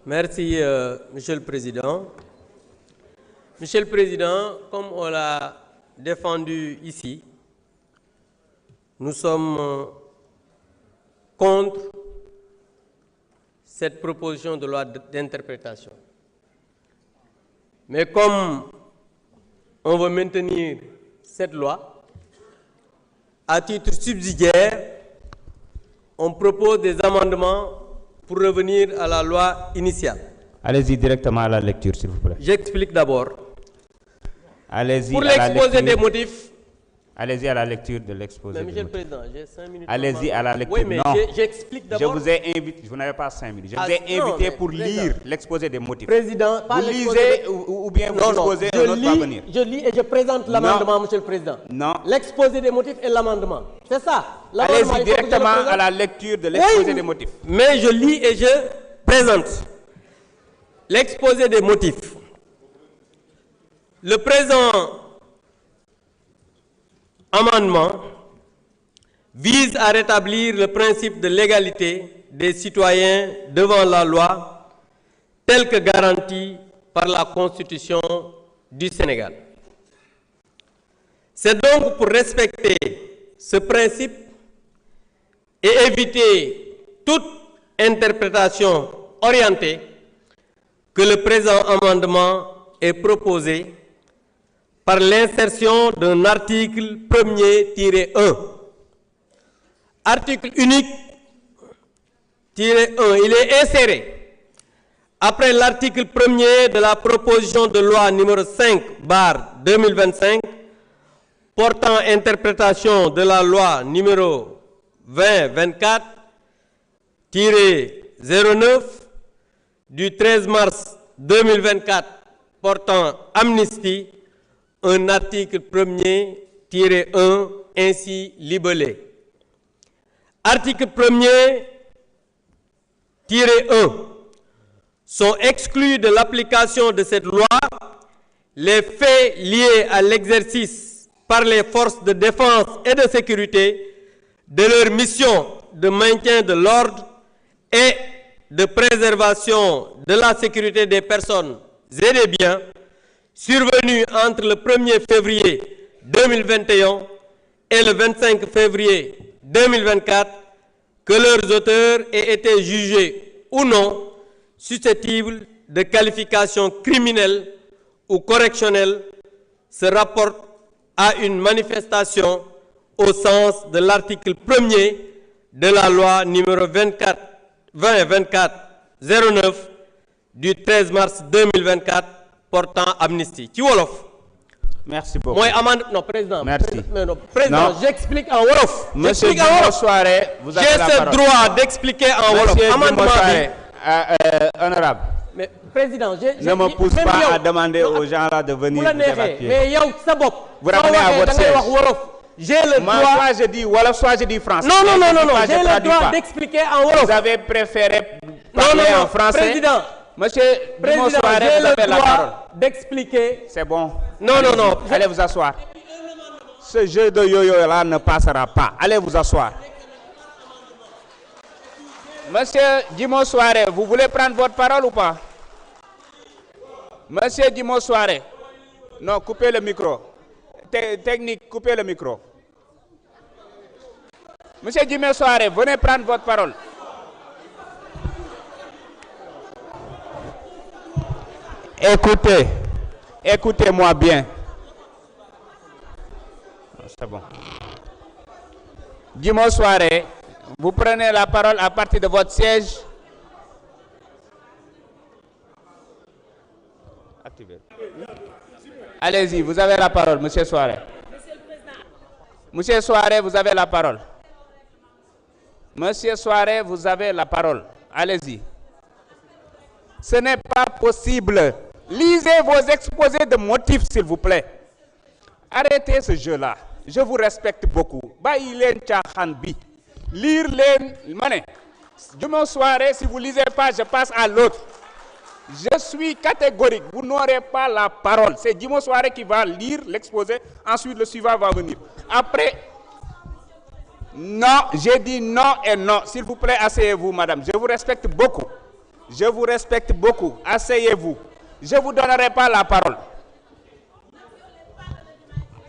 Merci, Monsieur le Président. Monsieur le Président, comme on l'a défendu ici, nous sommes contre cette proposition de loi d'interprétation. Mais comme on veut maintenir cette loi, à titre subsidiaire, on propose des amendements pour revenir à la loi initiale. Allez-y directement à la lecture, s'il vous plaît. J'explique d'abord. Allez-y. Pour l'exposé des motifs. Allez-y à la lecture de l'exposé. Monsieur le Président, j'ai 5 minutes. Allez-y à la lecture. Oui, mais j'explique d'abord. Je vous ai invité, vous n'avez pas 5 minutes. Je vous ai invité pour lire l'exposé des motifs. Président, vous lisez ou bien vous exposez un autre va venir. Je lis et je présente l'amendement, Monsieur le Président. Non. L'exposé des motifs et l'amendement. C'est ça. Allez-y directement à la lecture de l'exposé des motifs. Mais je lis et je présente l'exposé des motifs. Le présent amendement vise à rétablir le principe de l'égalité des citoyens devant la loi tel que garanti par la Constitution du Sénégal. C'est donc pour respecter ce principe et éviter toute interprétation orientée que le présent amendement est proposé par l'insertion d'un article 1er-1. Article unique -1, il est inséré après l'article 1er de la proposition de loi numéro 5/2025 portant interprétation de la loi numéro 2024-09 du 13 mars 2024 portant amnistie, un article 1er-1 ainsi libellé. Article 1er-1 sont exclus de l'application de cette loi les faits liés à l'exercice par les forces de défense et de sécurité de leur mission de maintien de l'ordre et de préservation de la sécurité des personnes et des biens survenus entre le 1er février 2021 et le 25 février 2024, que leurs auteurs aient été jugés ou non susceptibles de qualification criminelle ou correctionnelle, se rapporte à une manifestation au sens de l'article 1er de la loi numéro 2024-09 du 13 mars 2024 portant amnistie. Ci wolof. Merci beaucoup. Moi, non, Président. Merci. Président, j'explique en wolof. Monsieur Djimo Souaré, vous avez la parole. J'ai ce droit d'expliquer en wolof. Monsieur Djimo Souaré, honorable. Mais Président, ne me pousse pas à demander aux gens là de venir vous évacuer. Mais yow sa bopp. Vous ramenez à votre siège. J'ai le droit. Soit je dis wolof, soit je dis français. Non. J'ai le droit d'expliquer en wolof. Vous avez préféré parler en français. Président. Monsieur Djimo Souaré, vous avez la parole. D'expliquer. C'est bon. Non. Allez vous asseoir. Ce jeu de yo-yo là ne passera pas. Allez vous asseoir. Monsieur Djimo Souaré, vous voulez prendre votre parole ou pas? Monsieur Djimo Souaré. Non, coupez le micro. Technique, coupez le micro. Monsieur Djimo Souaré, venez prendre votre parole. Écoutez-moi bien. C'est bon. Djimo Souaré, vous prenez la parole à partir de votre siège. Activez. Allez-y, vous avez la parole, Monsieur Souaré. Monsieur Souaré, vous avez la parole. Monsieur Souaré, vous avez la parole. Allez-y. Ce n'est pas possible. Lisez vos exposés de motifs, s'il vous plaît. Arrêtez ce jeu-là. Je vous respecte beaucoup. Lire les mané. Djimo Souaré, si vous ne lisez pas, je passe à l'autre. Je suis catégorique. Vous n'aurez pas la parole. C'est Djimo Souaré qui va lire l'exposé. Ensuite, le suivant va venir. Après, non, j'ai dit non et non. S'il vous plaît, asseyez-vous, madame. Je vous respecte beaucoup. Je vous respecte beaucoup. Asseyez-vous. Je ne vous donnerai pas la parole.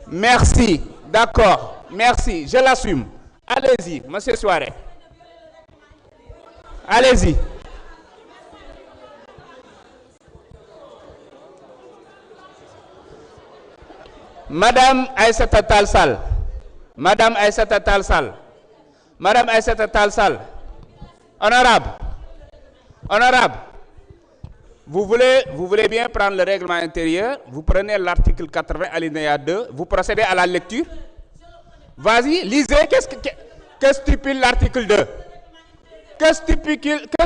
Merci. D'accord. Merci. Je l'assume. Allez-y, Monsieur Souaré. Allez-y. Madame Aïssata Tall Sall. Madame Aïssata Tall Sall. Madame Aïssata Tall Sall. Honorable. Honorable. Vous voulez bien prendre le règlement intérieur. Vous prenez l'article 80 alinéa 2. Vous procédez à la lecture. Vas-y, lisez. Que stipule l'article 2? Que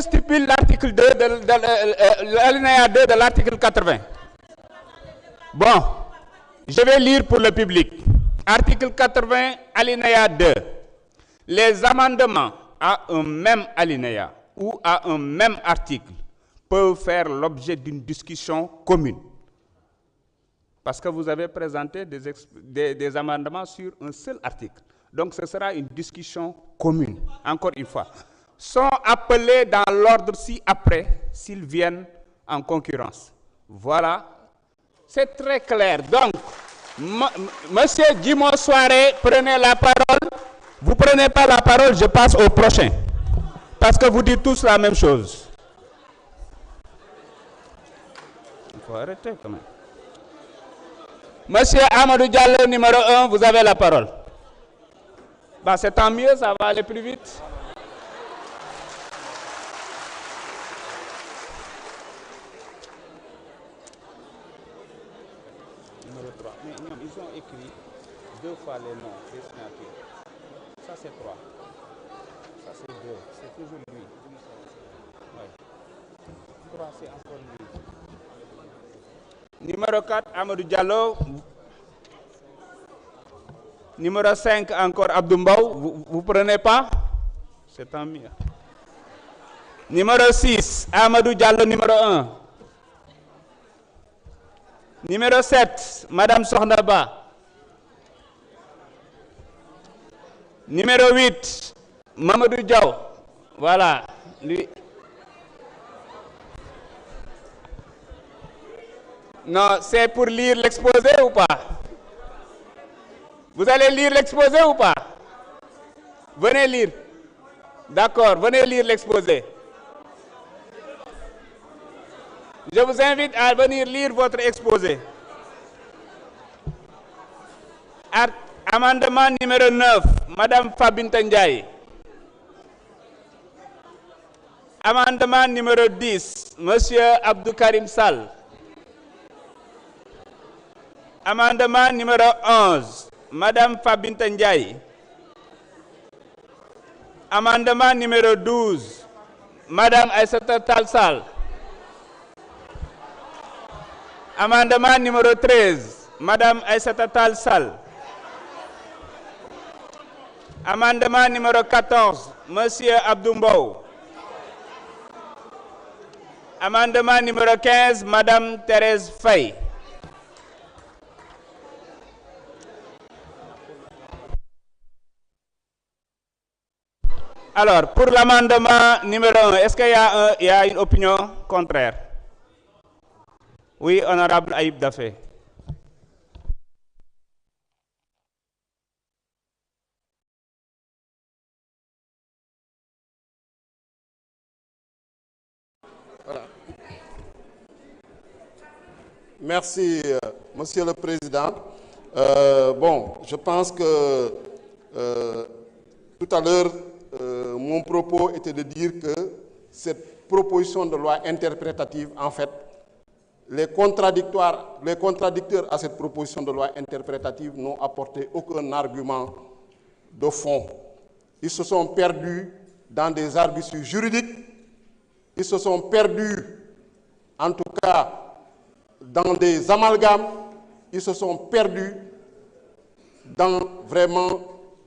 stipule l'article 2 de l'alinéa 2 de l'article 80? Bon, je vais lire pour le public. Article 80, alinéa 2. Les amendements à un même alinéa ou à un même article peuvent faire l'objet d'une discussion commune. Parce que vous avez présenté des amendements sur un seul article. Donc ce sera une discussion commune, encore une fois. Sont appelés dans l'ordre ci-après s'ils viennent en concurrence. Voilà, c'est très clair. Donc, Monsieur Djimo Souaré, prenez la parole. Vous ne prenez pas la parole, je passe au prochain. Parce que vous dites tous la même chose. Il faut arrêter quand même. Monsieur Amadou Diallo, numéro 1, vous avez la parole. Bah, c'est tant mieux, ça va aller plus vite. Numéro 3. Mais ils ont écrit 2 fois les noms, les signatures. Ça, c'est 3. Ça, c'est 2. C'est toujours lui. Ouais. 3, c'est encore lui. Numéro 4, Amadou Diallo. Numéro 5, encore Abdoumbaou. Vous prenez pas? C'est tant mieux. Numéro 6, Amadou Diallo, numéro 1. Numéro 7, Madame Sohnaba. Numéro 8, Mamadou Diaw. Voilà, lui. Non, c'est pour lire l'exposé ou pas? Vous allez lire l'exposé ou pas? Venez lire. D'accord, venez lire l'exposé. Je vous invite à venir lire votre exposé. Amendement numéro 9, Madame Fabinta Ndiaye. Amendement numéro 10, Monsieur Abdou Karim Sall. Amendement numéro 11, Madame Fabinta Ndiaye. Amendement numéro 12, Madame Aïssata Tall Sall. Amendement numéro 13, Madame Aïssata Tall Sall. Amendement numéro 14, Monsieur Abdoumbaou. Amendement numéro 15, Madame Thérèse Faye. Alors, pour l'amendement numéro 1, est-ce qu'il y a une opinion contraire? Oui, honorable Aïb Dafé. Voilà. Merci, Monsieur le Président. Bon, je pense que tout à l'heure, mon propos était de dire que cette proposition de loi interprétative, en fait, les contradicteurs à cette proposition de loi interprétative n'ont apporté aucun argument de fond. Ils se sont perdus dans des arguties juridiques, ils se sont perdus, en tout cas, dans des amalgames, ils se sont perdus dans vraiment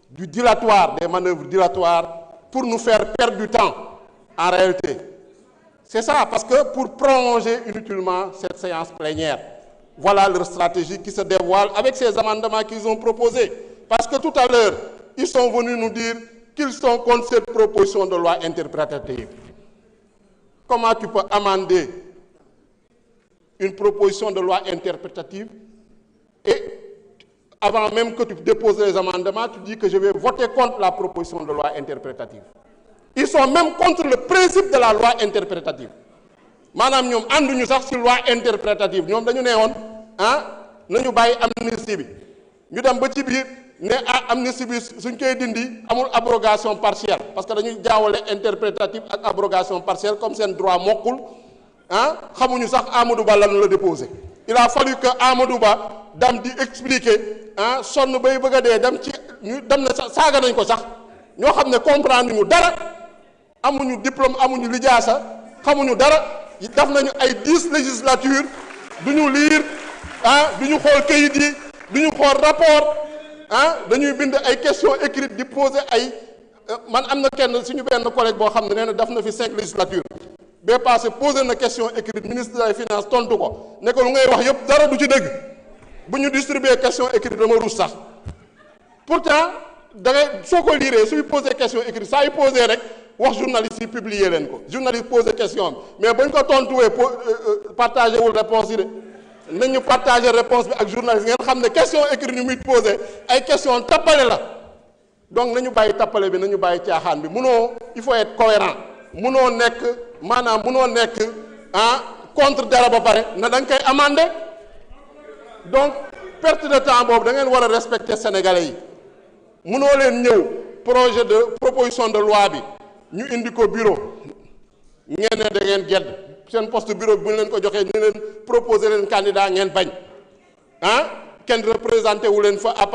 du dilatoire, des manœuvres dilatoires pour nous faire perdre du temps, en réalité. C'est ça, parce que pour prolonger inutilement cette séance plénière, voilà leur stratégie qui se dévoile avec ces amendements qu'ils ont proposés. Parce que tout à l'heure, ils sont venus nous dire qu'ils sont contre cette proposition de loi interprétative. comment tu peux amender une proposition de loi interprétative et avant même que tu déposes les amendements, tu dis que je vais voter contre la proposition de loi interprétative. Ils sont même contre le principe de la loi interprétative. Madame, nous avons sax ci loi interprétative. Nous dañu néwon nañu bayyi amnistie bi. Ñu dem ba ci biir né amnistie bi suñ koy dindi amul abrogation partielle parce que dañuy jaawale interprétative ak abrogation partielle comme sen droit mokul xamuñu sax Amadou Ba lañu la déposer. Il a fallu que Amadou Ba dam di expliquer sonn bay bëgg dé dem ci ñu dem na saga nañ ko sax ño xamné comprendre ñu dara amuñu diplôme amuñu lijaasa xamuñu dara daf nañu ay 10 législatures duñu lire duñu xol kayit yi duñu xol rapport dañuy bind ay questions écrites di poser ay man amna kenn suñu benn collègue bo xamné néna daf na fi 5 législatures bé passé poser na question écrite ministre des finances tontu ko né ko lu ngay wax yépp dara du ci dëgg buñu distribuer question écrite dama ruus sax pourtant da ngay soko lire suy poser question écrite saa yu poser rek wax journaliste yi publier leen ko journaliste poser question mais bañ ko tontuwee partager wul réponse yi de nañu partager réponse bi ak journaliste ngeen xam ne question écrite ñu muy poser ay question tappale la donc nañu bàyyi tappale bi nañu bàyyi caaxaan bi munoo il faut être cohérent munoo nekk maanaam munoo nekk contre dara ba pare na da nga koy amender donc perte de temps boobu da ngeen war a respecter sénégalais yi munoo leen ñëw projet de proposition de loi bi ñu indi ko bureau ngeen ne da ngeen gedd seen poste bureau bi bu ñu leen ko joxee ñu leen proposer leen candidat ngeen bañ kenn représenté wu leen fa à part